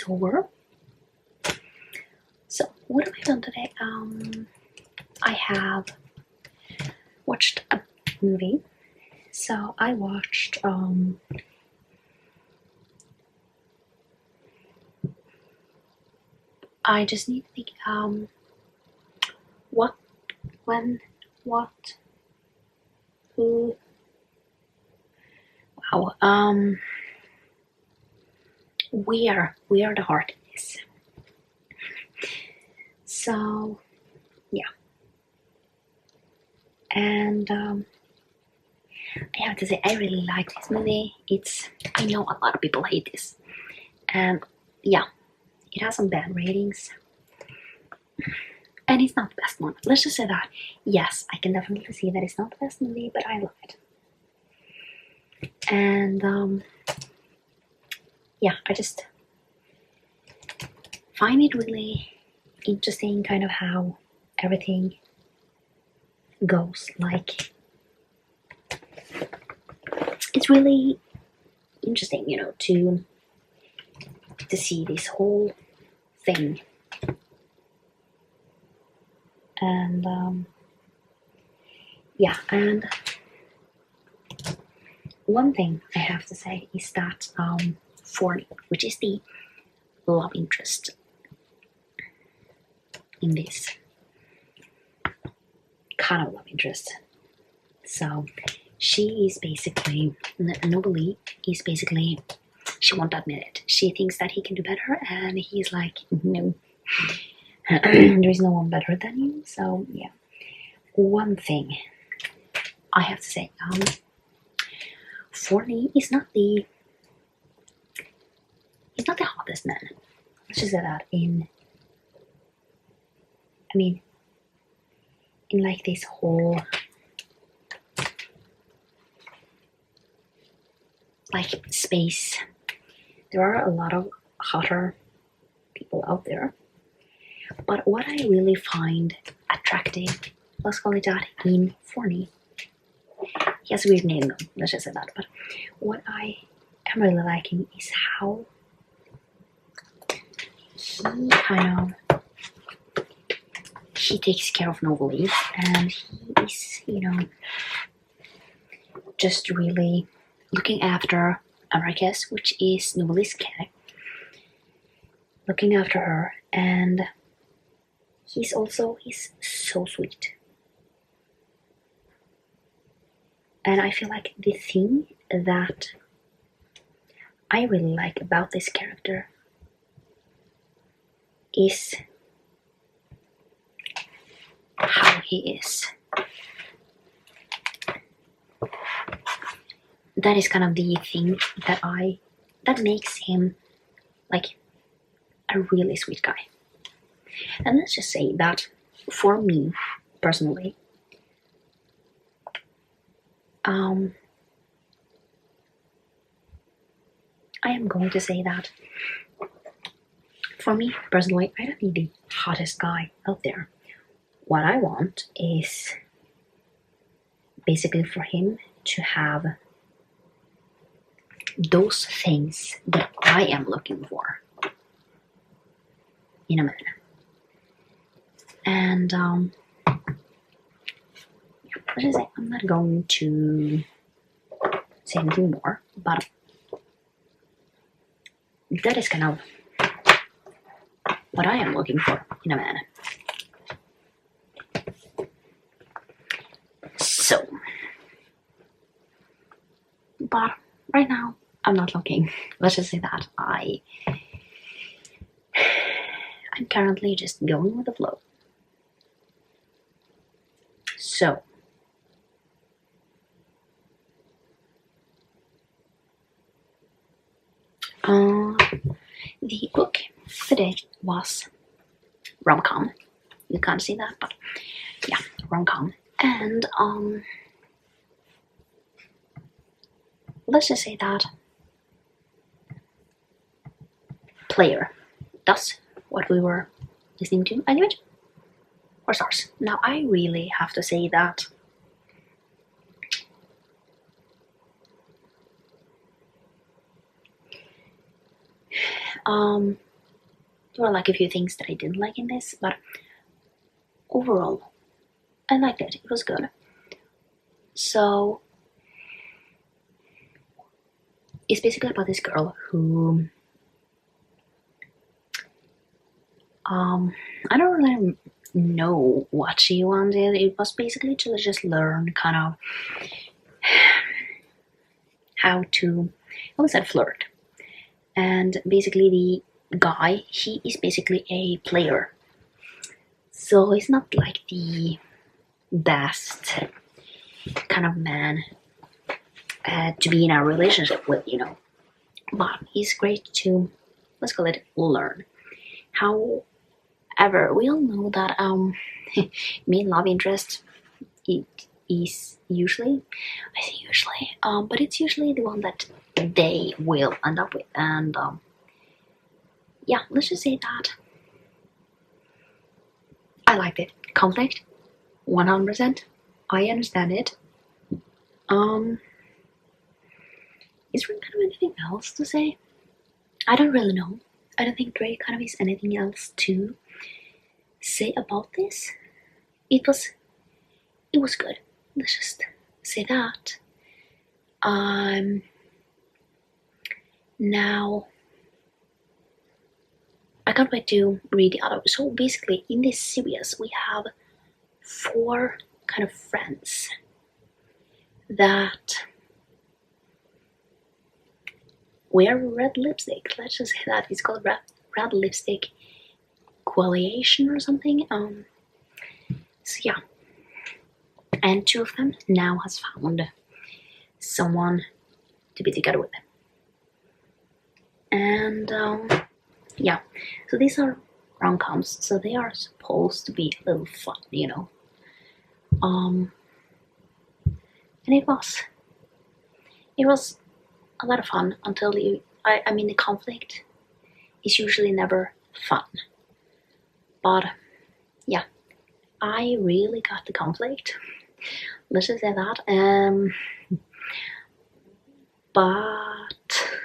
is over. So what have I done today? I have watched a movie. So I watched I just need to think what, when, what, who. Wow. Where the heart is. So yeah. And I have to say I really like this movie. I know a lot of people hate this. And yeah, it has some bad ratings. And it's not the best one. Let's just say that. Yes, I can definitely see that it's not the best movie, but I love it. And yeah, I just find it really interesting kind of how everything goes. Like, it's really interesting, you know, to see this whole thing. And yeah, and one thing I have to say is that Forney, which is the love interest in this kind of love interest. So she is basically, Nobly is basically, she won't admit it. She thinks that he can do better, and he's like, no, there is no one better than you. So yeah, one thing I have to say, Forney is not the hottest man. Let's just say that in like this whole like space, there are a lot of hotter people out there. But what I really find attractive, let's call it that, in Forney, he has a weird name though, let's just say that, but what I am really liking is how he kind of, he takes care of Novalee, and he is, you know, just really looking after Amricus, which is Novalee's cat, looking after her, and he's so sweet. And I feel like the thing that I really like about this character is how he is. That is kind of the thing that makes him like a really sweet guy. And let's just say that for me personally, I am going to say that for me personally, I don't need the hottest guy out there. What I want is basically for him to have those things that I am looking for in a man. And let's just say I'm not going to say anything more, but that is kind of what I am looking for in a man. So, but right now I'm not looking. Let's just say that I'm currently just going with the flow. So, the book today was rom-com. You can't see that, but yeah, rom-com. And let's just say that Player, that's what we were listening to, I think, or Stars. Now I really have to say that there were like a few things that I didn't like in this, but overall, I liked it. It was good. So it's basically about this girl who I don't really know what she wanted. It was basically to just learn kind of how to, I almost said flirt. And basically the guy, he is basically a player. So he's not like the best kind of man to be in a relationship with, you know. But he's great to, let's call it, learn. However, we all know that main love interest, it is usually, I say usually, but it's usually the one that they will end up with. And yeah, let's just say that I liked it. Conflict, 100%. I understand it. Is there kind of anything else to say? I don't really know. I don't think there kind of is anything else to say about this. It was good. Let's just say that. Now I can't wait to read the other. So basically, in this series, we have 4 kind of friends that wear red lipstick. Let's just say that it's called red lipstick coalition or something. So yeah, and 2 of them now has found someone to be together with them. And yeah, so these are rom-coms, so they are supposed to be a little fun, you know. And it was a lot of fun until the conflict is usually never fun. But yeah, I really got the conflict. Let's just say that. But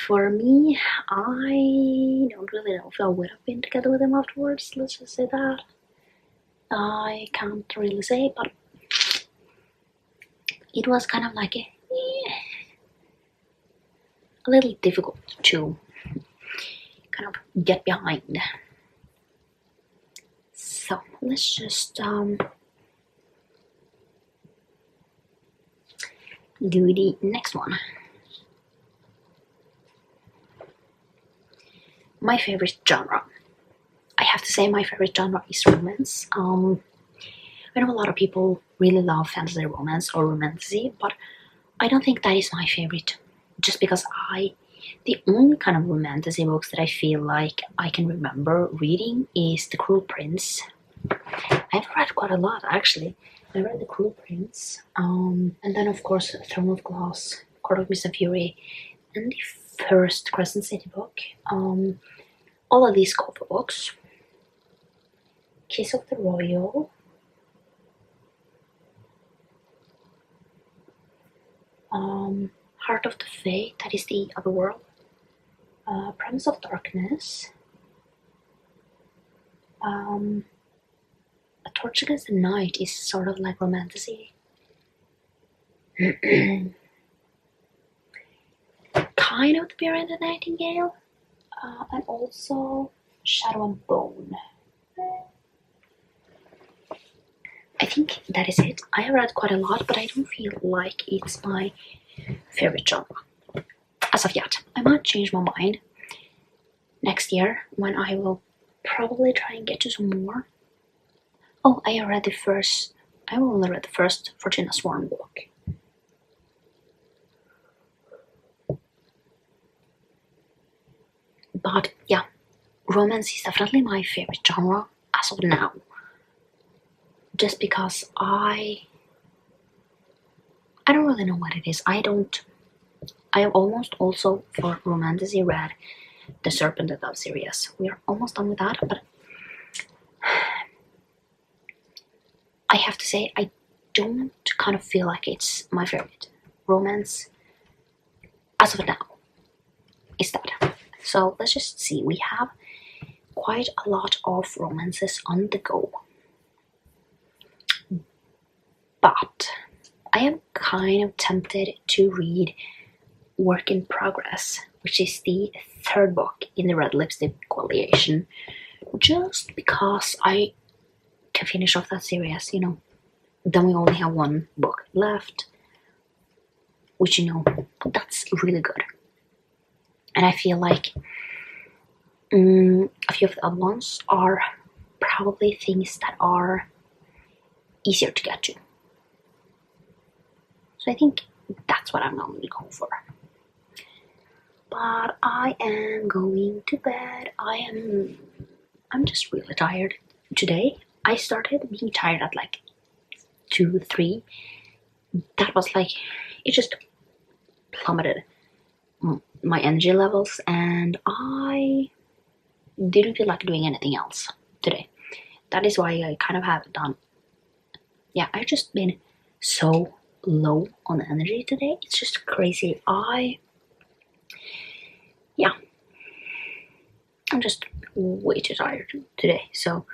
for me, I don't really know if I would have been together with him afterwards. Let's just say that. I can't really say, but it was kind of like a little difficult to kind of get behind. So let's just do the next one. My favorite genre. I have to say my favorite genre is romance. I know a lot of people really love fantasy romance or romantasy, but I don't think that is my favorite. Just because the only kind of romantasy books that I feel like I can remember reading is The Cruel Prince. I've read quite a lot actually. I read The Cruel Prince, and then of course Throne of Glass, Court of Mist and Fury, and the first Crescent City book. All of these cover books. Kiss of the Royal. Heart of the Fate, that is the other world. Promise of Darkness. A Torch Against the Night is sort of like romantasy. Kind of The Bear and the Nightingale. And also Shadow and Bone. I think that is it. I have read quite a lot, but I don't feel like it's my favorite genre as of yet. I might change my mind next year when I will probably try and get to some more. Oh, I only read the first Fortuna Sworn book. But yeah, romance is definitely my favorite genre as of now. Just because I don't really know what it is. I almost also for romantasy read The Serpent and Dove series. We are almost done with that, but I have to say I don't kind of feel like it's my favorite romance as of now. Is that? So let's just see. We have quite a lot of romances on the go. But I am kind of tempted to read Work in Progress, which is the third book in the Red Lipstick Coalition, just because I can finish off that series, you know. Then we only have one book left, which, you know, that's really good. And I feel like a few of the other ones are probably things that are easier to get to. So I think that's what I'm going to go for. But I am going to bed. I'm just really tired today. I started being tired at like 2, 3. That was like, it just plummeted my energy levels, and I didn't feel like doing anything else today. That is why I kind of haven't done. Yeah, I've just been so low on energy today. It's just crazy. I'm just way too tired today. So